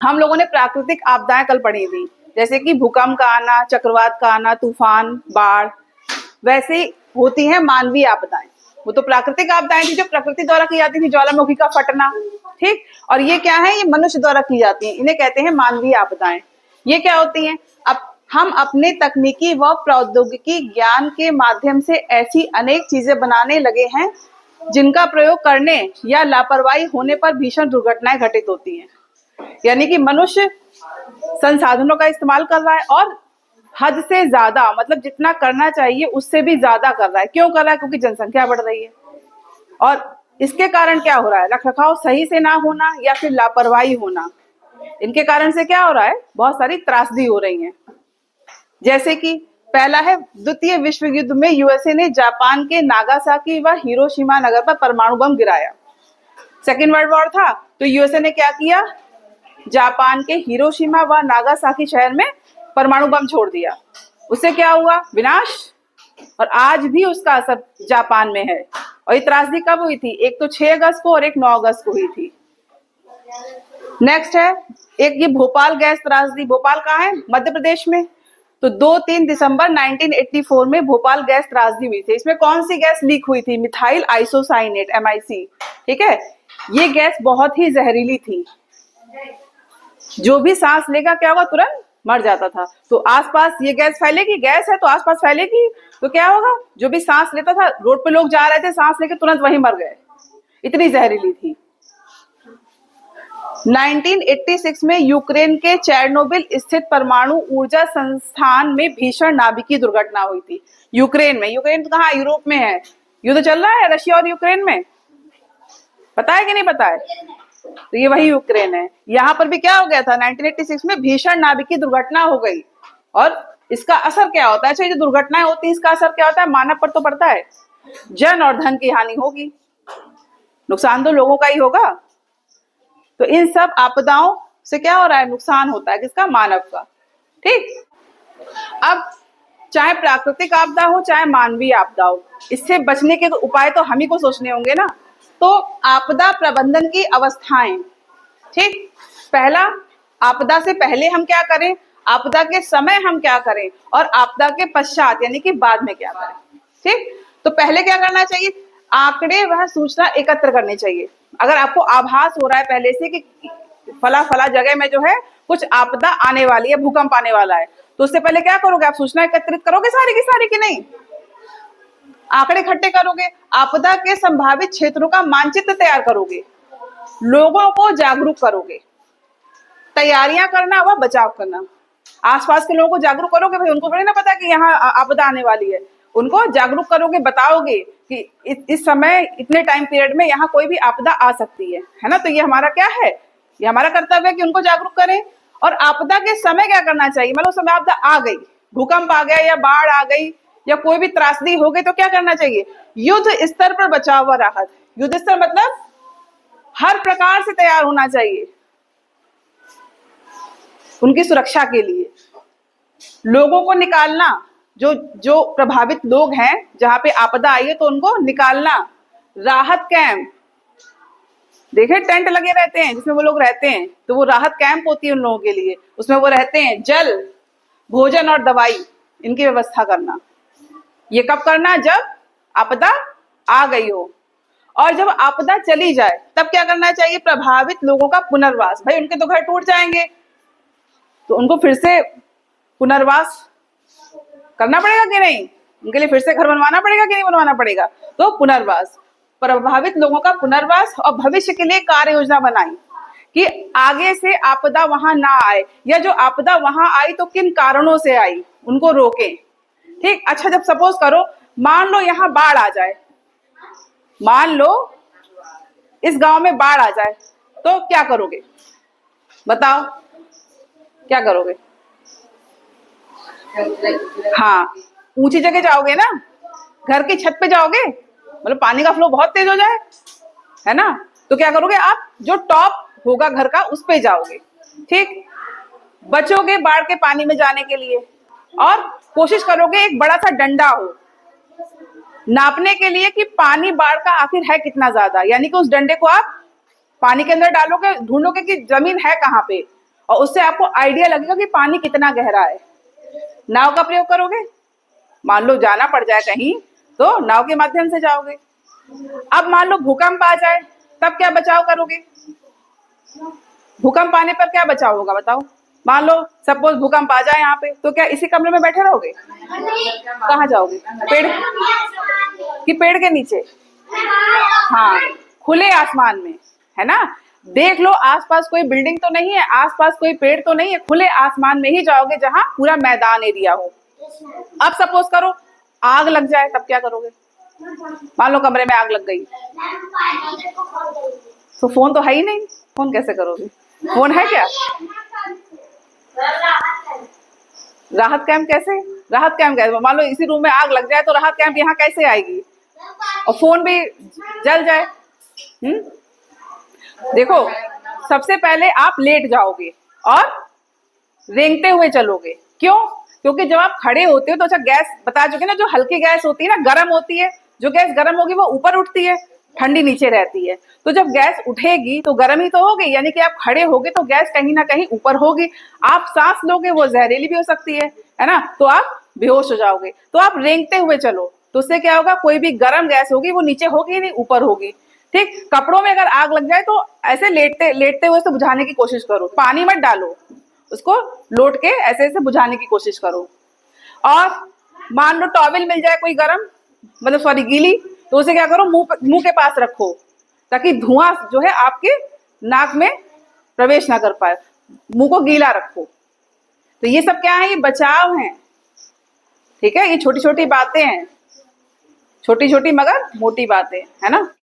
हम लोगों ने प्राकृतिक आपदाएं कल पढ़ी थी, जैसे कि भूकंप का आना, चक्रवात का आना, तूफान, बाढ़। वैसे ही होती हैं मानवीय आपदाएं। वो तो प्राकृतिक आपदाएं थी जो प्रकृति द्वारा की जाती थी, ज्वालामुखी का फटना, ठीक। और ये क्या है, ये मनुष्य द्वारा की जाती है, इन्हें कहते हैं मानवीय आपदाएं। ये क्या होती हैं? अब हम अपने तकनीकी व प्रौद्योगिकी ज्ञान के माध्यम से ऐसी अनेक चीजें बनाने लगे हैं जिनका प्रयोग करने या लापरवाही होने पर भीषण दुर्घटनाएं घटित होती हैं। यानी कि मनुष्य संसाधनों का इस्तेमाल कर रहा है और हद से ज्यादा, मतलब जितना करना चाहिए उससे भी ज्यादा कर रहा है। क्यों कर रहा है? क्योंकि जनसंख्या बढ़ रही है। और इसके कारण क्या हो रहा है? रखरखाव सही से ना होना या फिर लापरवाही होना। इनके कारण से क्या हो रहा है? बहुत सारी त्रासदी हो रही है। जैसे कि पहला है, द्वितीय विश्व युद्ध में यूएसए ने जापान के नागासाकी व हिरोशिमा नगर पर परमाणु बम गिराया। सेकेंड वर्ल्ड वॉर था तो यूएसए ने क्या किया? जापान के हिरोशिमा व नागासाकी शहर में परमाणु बम छोड़ दिया। उससे क्या हुआ? विनाश। और आज भी उसका असर जापान में है। और ये त्रासदी कब हुई थी? एक तो 6 अगस्त को और एक 9 अगस्त को हुई थी। नेक्स्ट है एक ये भोपाल गैस त्रासदी। भोपाल कहाँ है? मध्य प्रदेश में। तो 2-3 दिसंबर 1984 में भोपाल गैस त्रासदी हुई थी। इसमें कौन सी गैस लीक हुई थी? मिथाइल आइसोसाइनेट, MIC, ठीक है। ये गैस बहुत ही जहरीली थी। जो भी सांस लेगा क्या होगा? तुरंत मर जाता था। तो आसपास ये गैस फैलेगी, गैस है तो आसपास फैलेगी, तो क्या होगा? जो भी सांस लेता था, रोड पे लोग जा रहे थे सांस लेके, तुरंत वहीं मर गए, इतनी जहरीली थी। 1986 में यूक्रेन के चेरनोबिल स्थित परमाणु ऊर्जा संस्थान में भीषण नाभिकीय दुर्घटना हुई थी। यूक्रेन में। यूक्रेन तो कहाँ? यूरोप में है। युद्ध चल रहा है रशिया और यूक्रेन में। पता है कि नहीं पता है? तो ये वही यूक्रेन है। यहाँ पर भी क्या हो गया था? 1986 में भीषण नाभिकीय दुर्घटना हो गई। और इसका असर क्या होता है? अच्छा, ये जो दुर्घटनाएं होती है इसका असर क्या होता है? मानव पर तो पड़ता है, जन और धन की हानि होगी, नुकसान तो लोगों का ही होगा। तो इन सब आपदाओं से क्या हो रहा है? नुकसान होता है किसका? मानव का, ठीक। अब चाहे प्राकृतिक आपदा हो चाहे मानवीय आपदा हो, इससे बचने के उपाय तो हम ही को सोचने होंगे ना। तो आपदा प्रबंधन की अवस्थाएं, ठीक। पहला, आपदा से पहले हम क्या करें, आपदा के समय हम क्या करें, और आपदा के पश्चात यानी कि बाद में क्या करें, ठीक। तो पहले क्या करना चाहिए? आंकड़े वह सूचना एकत्र करनी चाहिए। अगर आपको आभास हो रहा है पहले से कि फला फला जगह में जो है कुछ आपदा आने वाली है, भूकंप आने वाला है, तो उससे पहले क्या करोगे? आप सूचना एकत्रित करोगे सारी की सारी, की नहीं? आंकड़े इकट्ठे करोगे, आपदा के संभावित क्षेत्रों का मानचित्र तैयार करोगे, लोगों को जागरूक करोगे। तैयारियां करना व बचाव करना। आसपास के लोगों को जागरूक करोगे, भाई उनको थोड़ी ना पता कि यहाँ आपदा आने वाली है। उनको जागरूक करोगे, बताओगे कि इस समय इतने टाइम पीरियड में यहाँ कोई भी आपदा आ सकती है ना। तो ये हमारा क्या है? ये हमारा कर्तव्य है कि उनको जागरूक करें। और आपदा के समय क्या करना चाहिए? मतलब उस समय आपदा आ गई, भूकंप आ गया या बाढ़ आ गई या कोई भी त्रासदी हो गई, तो क्या करना चाहिए? युद्ध स्तर पर बचाव व राहत। युद्ध स्तर मतलब हर प्रकार से तैयार होना चाहिए उनकी सुरक्षा के लिए। लोगों को निकालना, जो जो प्रभावित लोग हैं जहां पे आपदा आई है तो उनको निकालना। राहत कैंप, देखे टेंट लगे रहते हैं जिसमें वो लोग रहते हैं, तो वो राहत कैंप होती है उन लोगों के लिए, उसमें वो रहते हैं। जल, भोजन और दवाई, इनकी व्यवस्था करना। ये कब करना? जब आपदा आ गई हो। और जब आपदा चली जाए तब क्या करना चाहिए? प्रभावित लोगों का पुनर्वास। भाई उनके तो घर टूट जाएंगे तो उनको फिर से पुनर्वास करना पड़ेगा कि नहीं? उनके लिए फिर से घर बनवाना पड़ेगा कि नहीं बनवाना पड़ेगा? तो पुनर्वास, प्रभावित लोगों का पुनर्वास। और भविष्य के लिए कार्य योजना बनाई कि आगे से आपदा वहां ना आए, या जो आपदा वहां आई तो किन कारणों से आई, उनको रोके, ठीक। अच्छा, जब सपोज करो, मान लो यहाँ बाढ़ आ जाए, मान लो इस गांव में बाढ़ आ जाए, तो क्या करोगे? बताओ क्या करोगे? हाँ, ऊंची जगह जाओगे ना, घर की छत पे जाओगे, मतलब पानी का फ्लो बहुत तेज हो जाए, है ना। तो क्या करोगे आप? जो टॉप होगा घर का उस पे जाओगे, ठीक। बचोगे बाढ़ के पानी में जाने के लिए। और कोशिश करोगे एक बड़ा सा डंडा हो नापने के लिए कि पानी बाढ़ का आखिर है कितना ज्यादा, यानी कि उस डंडे को आप पानी के अंदर डालोगे, ढूंढोगे कि जमीन है कहाँ पे, और उससे आपको आइडिया लगेगा कि पानी कितना गहरा है। नाव का प्रयोग करोगे, मान लो जाना पड़ जाए कहीं तो नाव के माध्यम से जाओगे। अब मान लो भूकंप आ जाए, तब क्या बचाव करोगे? भूकंप आने पर क्या बचाव होगा बताओ? मान लो सपोज भूकंप आ जाए यहाँ पे, तो क्या इसी कमरे में बैठे रहोगे? कहाँ जाओगे? पेड़ के नीचे? हाँ, खुले आसमान में, है ना। देख लो आसपास कोई बिल्डिंग तो नहीं है, आसपास कोई पेड़ तो नहीं है, खुले आसमान में ही जाओगे जहां पूरा मैदान एरिया हो। अब सपोज करो आग लग जाए, तब क्या करोगे? मान लो कमरे में आग लग गई, तो फोन तो है ही नहीं, फोन कैसे करोगे? फोन है क्या? राहत कैंप कैसे? राहत कैंप कैसे? मान लो इसी रूम में आग लग जाए तो राहत कैंप यहाँ कैसे आएगी? और फोन भी जल जाए। देखो, सबसे पहले आप लेट जाओगे और रेंगते हुए चलोगे। क्यों? क्योंकि जब आप खड़े होते हो तो अच्छा, गैस बता चुके ना, जो हल्की गैस होती है ना, गर्म होती है। जो गैस गर्म होगी वो ऊपर उठती है, ठंडी नीचे रहती है। तो जब गैस उठेगी तो गर्म ही तो होगी, यानी कि आप खड़े होगे तो गैस कहीं ना कहीं ऊपर होगी। आप सांस लोगे, वो जहरीली भी हो सकती है ना, तो आप बेहोश हो जाओगे। तो आप रेंगते हुए चलो, तो उससे क्या होगा? कोई भी गर्म गैस होगी वो नीचे होगी ही नहीं, ऊपर होगी। ठीक, कपड़ों में अगर आग लग जाए तो ऐसे लेटते लेटते हुए उसको बुझाने की कोशिश करो, पानी मत डालो, उसको लोट के ऐसे ऐसे बुझाने की कोशिश करो। और मान लो टॉवेल मिल जाए कोई गरम, मतलब सॉरी गीली, तो उसे क्या करो? मुंह के पास रखो, ताकि धुआं जो है आपके नाक में प्रवेश ना कर पाए। मुंह को गीला रखो। तो ये सब क्या है? ये बचाव है। ठीक है, ये छोटी छोटी बातें हैं, छोटी छोटी मगर मोटी बातें, है ना।